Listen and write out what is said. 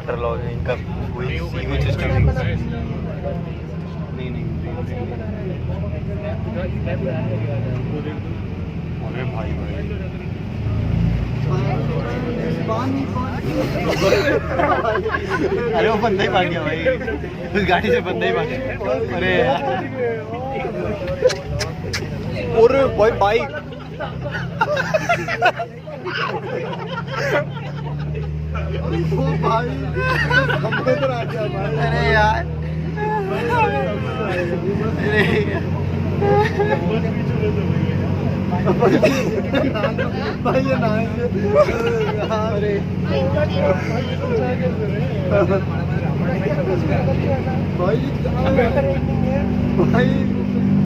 Water log है इनका, कोई सीवेज सिस्टम नहीं। अरे भाई अरे वो बंदा ही भाग गया भाई, उस गाड़ी से बंदा ही भाग गया। अरे यार, अरे भाई बाइक भाई, अरे यार, भाई ये ना अरे भाई